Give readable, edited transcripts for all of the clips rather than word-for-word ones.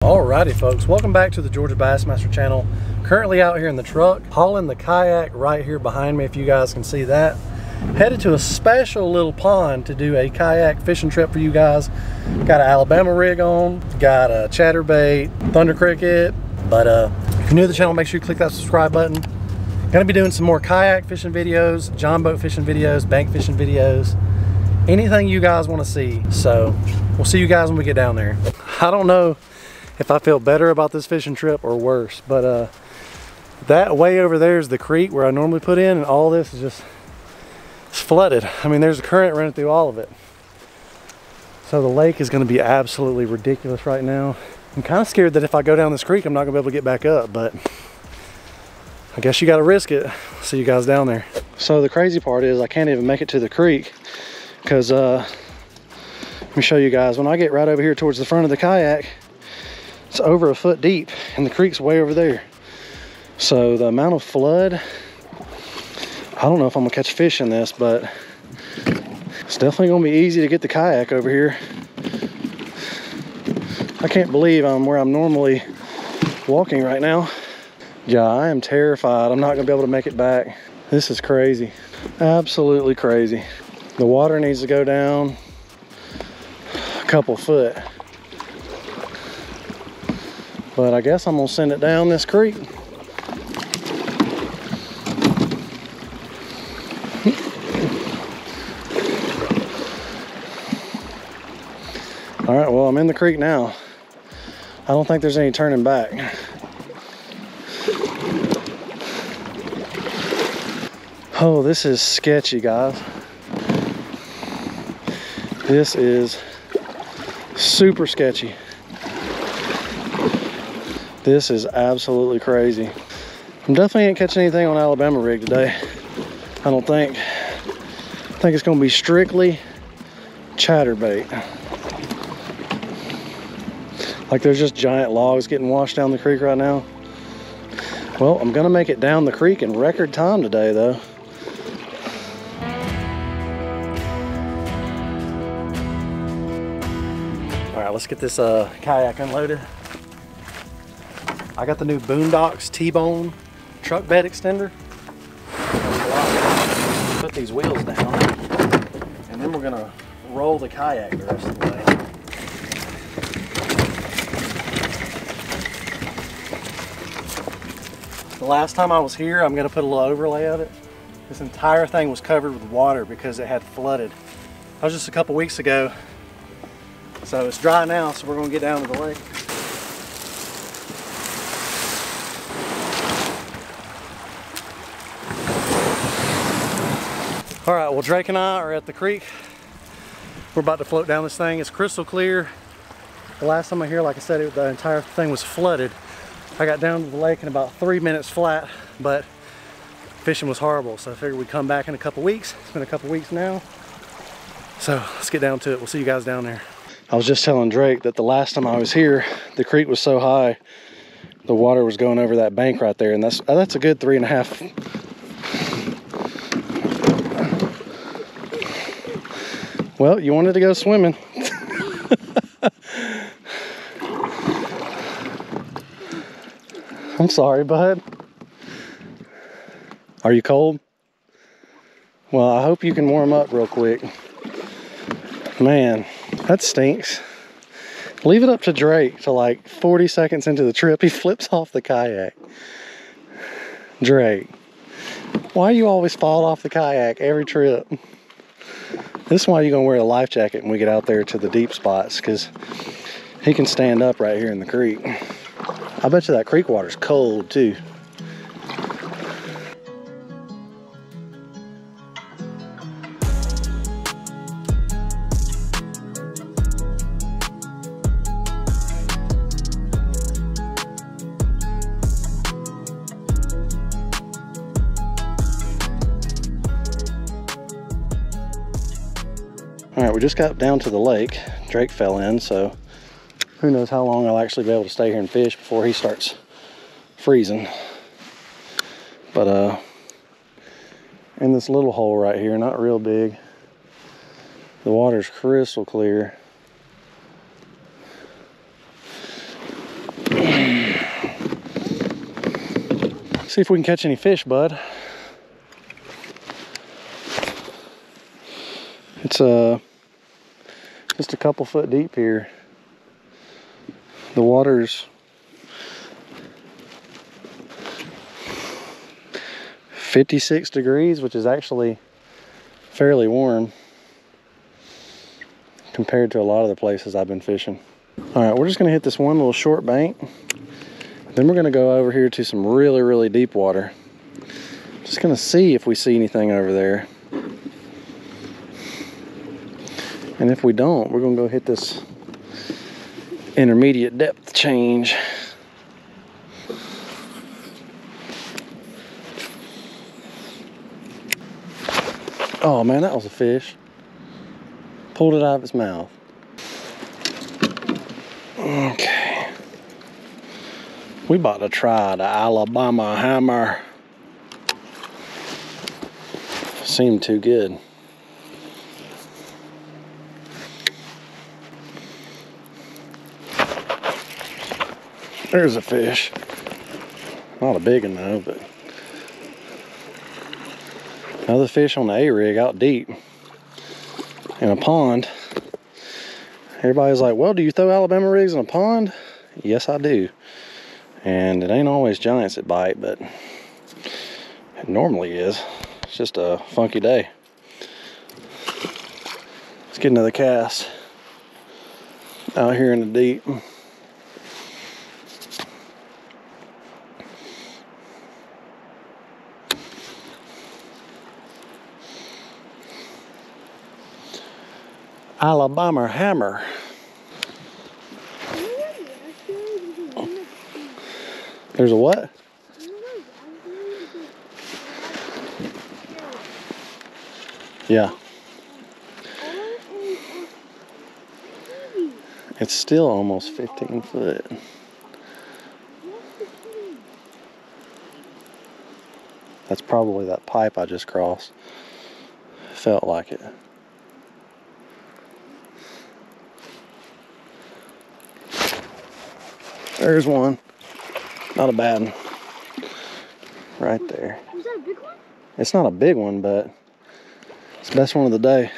Alrighty folks, welcome back to the Georgia Bassmaster channel. Currently out here in the truck, hauling the kayak right here behind me, if you guys can see that. Headed to a special little pond to do a kayak fishing trip for you guys. Got an Alabama rig on, got a chatterbait, thunder cricket. But if you're new to the channel, make sure you click that subscribe button. Gonna be doing some more kayak fishing videos, john boat fishing videos, bank fishing videos, anything you guys want to see. So we'll see you guys when we get down there. I don't know if I feel better about this fishing trip or worse, but that way over there is the creek where I normally put in, and all this is just flooded. I mean, there's a current running through all of it. So the lake is going to be absolutely ridiculous right now. I'm kind of scared that if I go down this creek, I'm not going to be able to get back up, but I guess you got to risk it. See you guys down there. So the crazy part is I can't even make it to the creek because let me show you guys. When I get right over here towards the front of the kayak, it's over a foot deep and the creek's way over there. So the amount of flood, I don't know if I'm gonna catch fish in this, but it's definitely gonna be easy to get the kayak over here. I can't believe I'm where I'm normally walking right now. Yeah, I am terrified. I'm not gonna be able to make it back. This is crazy, absolutely crazy. The water needs to go down a couple foot. But I guess I'm gonna send it down this creek. All right, well, I'm in the creek now. I don't think there's any turning back. Oh, this is sketchy, guys. This is super sketchy. This is absolutely crazy. I'm definitely ain't catching anything on Alabama rig today. I don't think. I think it's gonna be strictly chatterbait. Like there's just giant logs getting washed down the creek right now. Well, I'm gonna make it down the creek in record time today though. All right, let's get this kayak unloaded. I got the new Boondocks T-Bone truck bed extender. Put these wheels down, and then we're gonna roll the kayak the rest of the way. The last time I was here, I'm gonna put a little overlay of it. This entire thing was covered with water because it had flooded. That was just a couple weeks ago. So it's dry now, so we're gonna get down to the lake. All right, well, Drake and I are at the creek. We're about to float down this thing. It's crystal clear. The last time I here, like I said, the entire thing was flooded. I got down to the lake in about 3 minutes flat, but fishing was horrible. So I figured we'd come back in a couple weeks. It's been a couple weeks now. So let's get down to it. We'll see you guys down there. I was just telling Drake that the last time I was here, the creek was so high, the water was going over that bank right there. And that's a good 3.5. Well, you wanted to go swimming. I'm sorry, bud. Are you cold? Well, I hope you can warm up real quick. Man, that stinks. Leave it up to Drake to like 40 seconds into the trip, he flips off the kayak. Drake, why you always fall off the kayak every trip? This is why you're gonna wear a life jacket when we get out there to the deep spots, because he can stand up right here in the creek. I bet you that creek water's cold too. All right, we just got down to the lake. Drake fell in, so who knows how long I'll actually be able to stay here and fish before he starts freezing. But in this little hole right here, not real big, the water's crystal clear. See if we can catch any fish, bud. It's just a couple foot deep here. The water's 56 degrees, which is actually fairly warm compared to a lot of the places I've been fishing. All right, we're just gonna hit this one little short bank. Then we're gonna go over here to some really, really deep water. Just gonna see if we see anything over there. And if we don't, we're gonna go hit this intermediate depth change. Oh man, that was a fish. Pulled it out of its mouth. Okay. We about to try the Alabama hammer. Seemed too good. There's a fish. Not a big one though, but another fish on the A-rig out deep in a pond. Everybody's like, well, do you throw Alabama rigs in a pond? Yes, I do. And it ain't always giants that bite, but it normally is. It's just a funky day. Let's get another cast out here in the deep. Alabama hammer. There's a what? Yeah. It's still almost 15 foot. That's probably that pipe I just crossed. Felt like it. There's one. Not a bad one. Right there. Is that a big one? It's not a big one, but it's the best one of the day.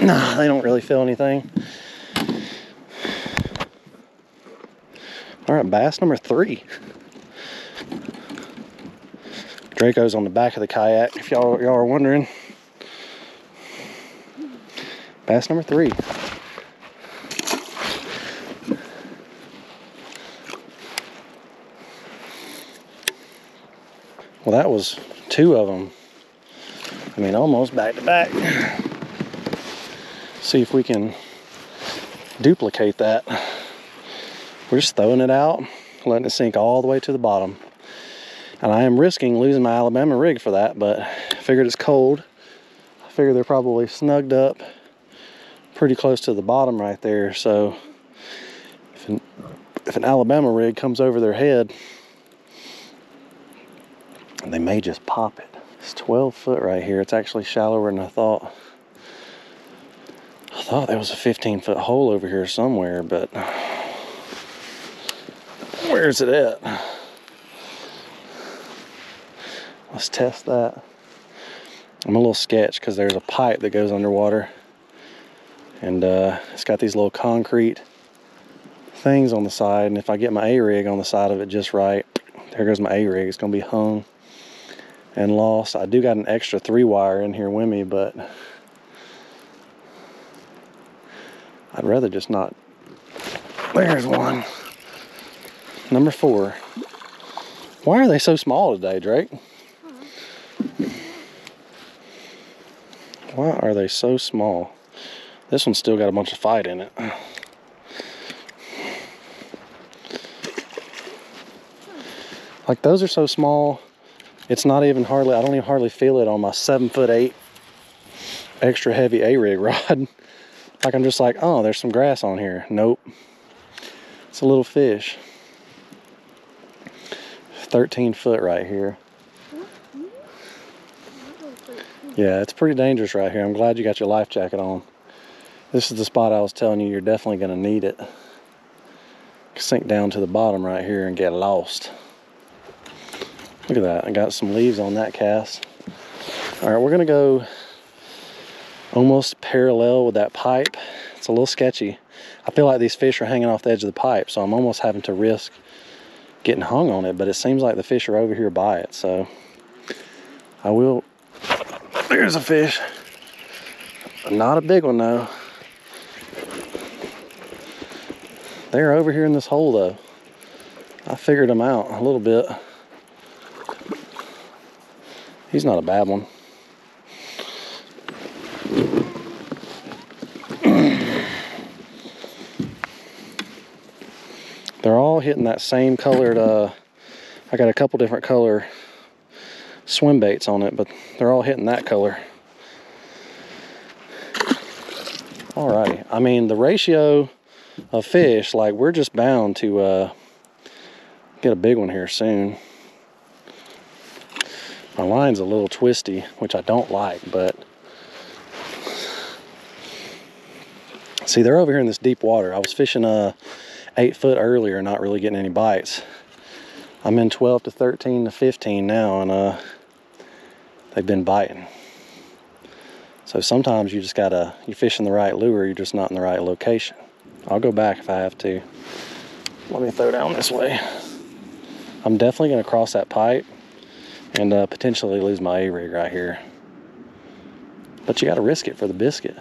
Nah, they don't really feel anything. All right, bass number 3. Draco's on the back of the kayak, if y'all are wondering. Bass number 3. Well, that was 2 of them. I mean, almost back to back. See if we can duplicate that. We're just throwing it out, letting it sink all the way to the bottom. And I am risking losing my Alabama rig for that, but I figured it's cold. I figured they're probably snugged up pretty close to the bottom right there. So if an Alabama rig comes over their head, they may just pop it. It's 12 foot right here. It's actually shallower than I thought. I thought there was a 15-foot hole over here somewhere, but where's it at? Let's test that. I'm a little sketched because there's a pipe that goes underwater, and it's got these little concrete things on the side, and if I get my A-rig on the side of it just right, there goes my A-rig. It's gonna be hung and lost. I do got an extra 3-wire in here with me, but I'd rather just not. There's one. Number 4. Why are they so small today, Drake? Why are they so small? This one's still got a bunch of fight in it. Like, those are so small, it's not even hardly, I don't even hardly feel it on my 7'8" extra heavy A-rig rod. Like, I'm just like, oh, there's some grass on here. Nope. It's a little fish. 13 foot right here. Yeah, it's pretty dangerous right here. I'm glad you got your life jacket on. This is the spot I was telling you you're definitely going to need it. Sink down to the bottom right here and get lost. Look at that. I got some leaves on that cast. All right, we're going to go almost parallel with that pipe. It's a little sketchy. I feel like these fish are hanging off the edge of the pipe, so I'm almost having to risk getting hung on it, but it seems like the fish are over here by it, so I will. There's a fish. Not a big one though. They're over here in this hole though. I figured them out a little bit. He's not a bad one. They're all hitting that same colored, I got a couple different color swim baits on it, but they're all hitting that color. Alrighty, I mean the ratio of fish, like we're just bound to get a big one here soon. My line's a little twisty, which I don't like, but see, they're over here in this deep water. I was fishing 8 foot earlier, not really getting any bites. I'm in 12 to 13 to 15 now, and they've been biting. So sometimes you just gotta, you're fishing the right lure, you're just not in the right location. I'll go back if I have to. Let me throw down this way. I'm definitely gonna cross that pipe and potentially lose my A-rig right here. But you gotta risk it for the biscuit.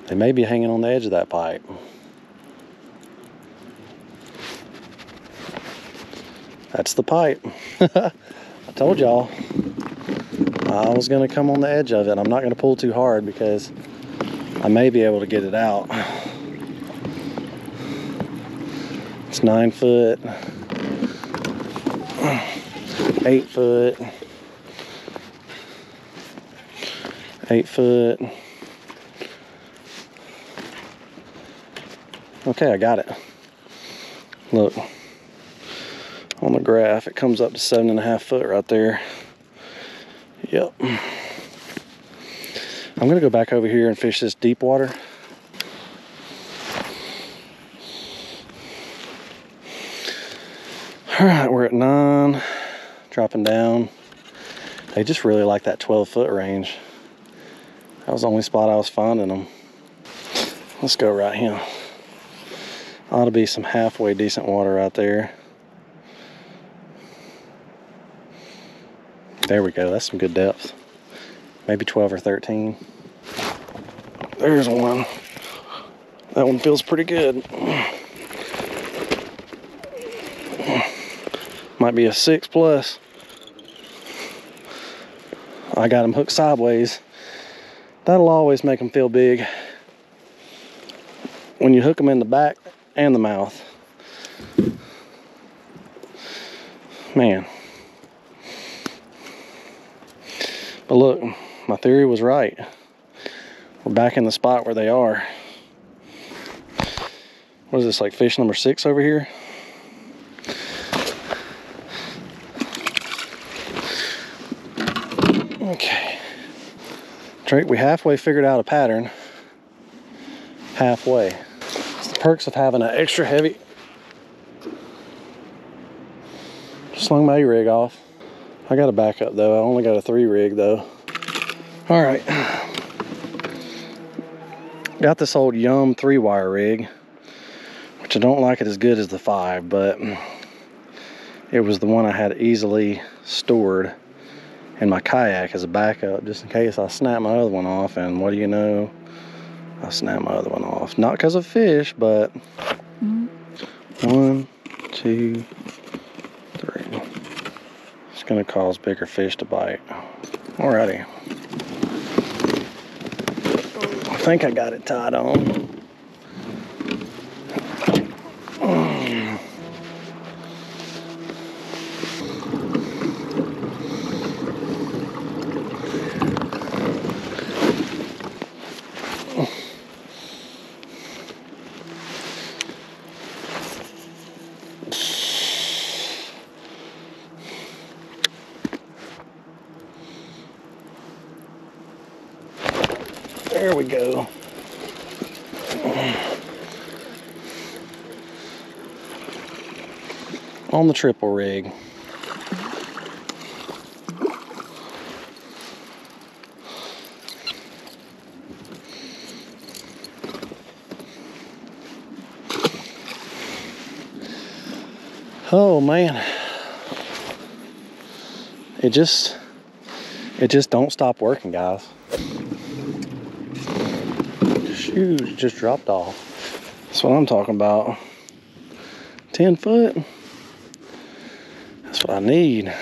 They may be hanging on the edge of that pipe. That's the pipe. I told y'all I was gonna come on the edge of it. I'm not gonna pull too hard because I may be able to get it out. It's 9 foot, 8 foot, 8 foot. Okay, I got it. Look, on the graph, it comes up to 7.5 foot right there. Yep. I'm gonna go back over here and fish this deep water. All right, we're at 9, dropping down. They just really like that 12 foot range. That was the only spot I was finding them. Let's go right here. Ought to be some halfway decent water right there. There we go, that's some good depth. Maybe 12 or 13. There's one. That one feels pretty good. Might be a 6 plus. I got them hooked sideways. That'll always make them feel big. When you hook them in the back and the mouth. Man. But look, my theory was right. We're back in the spot where they are. What is this, like fish number 6 over here? Okay. Drake, we halfway figured out a pattern. Halfway. It's the perks of having an extra heavy. Slung my rig off. I got a backup though. I only got a 3 rig though. All right. Got this old Yum 3-wire rig, which I don't like it as good as the 5, but it was the one I had easily stored in my kayak as a backup, just in case I snap my other one off. And what do you know? I snapped my other one off. Not because of fish, but 1, 2, 3. It's gonna cause bigger fish to bite. Alrighty. I think I got it tied on. There we go. On the triple rig. Oh man, it just don't stop working, guys. Shoot, just dropped off. That's what I'm talking about. 10 foot. That's what I need. I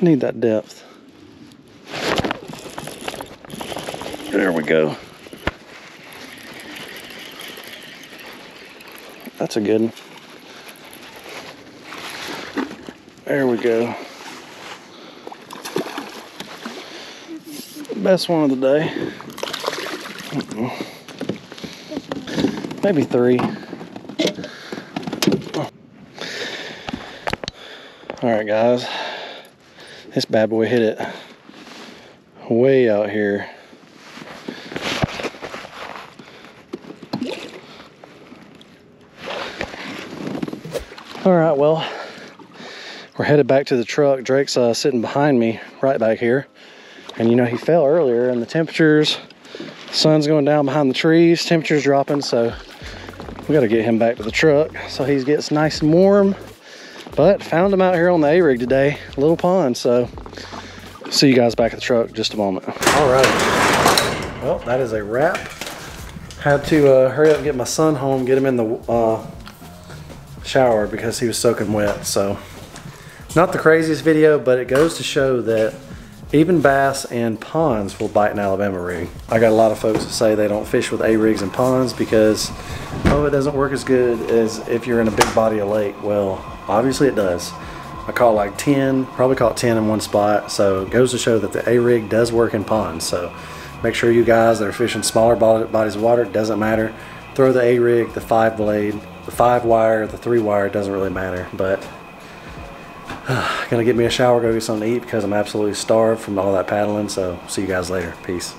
need that depth. There we go. That's a good one. There we go. Best one of the day. Maybe 3. Alright guys, this bad boy hit it way out here. Alright, well, we're headed back to the truck. Drake's sitting behind me right back here. And you know, he fell earlier and the temperatures, sun's going down behind the trees, temperatures dropping, so we got to get him back to the truck so he gets nice and warm. But found him out here on the A-rig today, a little pond, so see you guys back at the truck in just a moment. All right, well, that is a wrap. Had to hurry up and get my son home, get him in the shower because he was soaking wet. So not the craziest video, but it goes to show that even bass and ponds will bite an Alabama rig. I got a lot of folks that say they don't fish with A-rigs and ponds because, oh, it doesn't work as good as if you're in a big body of lake. Well, obviously it does. I caught like 10, probably caught 10 in one spot. So it goes to show that the A-rig does work in ponds. So make sure you guys that are fishing smaller bodies of water, it doesn't matter. Throw the A-rig, the 5-blade, the 5-wire, the 3-wire, it doesn't really matter. But gonna get me a shower, go get something to eat because I'm absolutely starved from all that paddling. So see you guys later. Peace.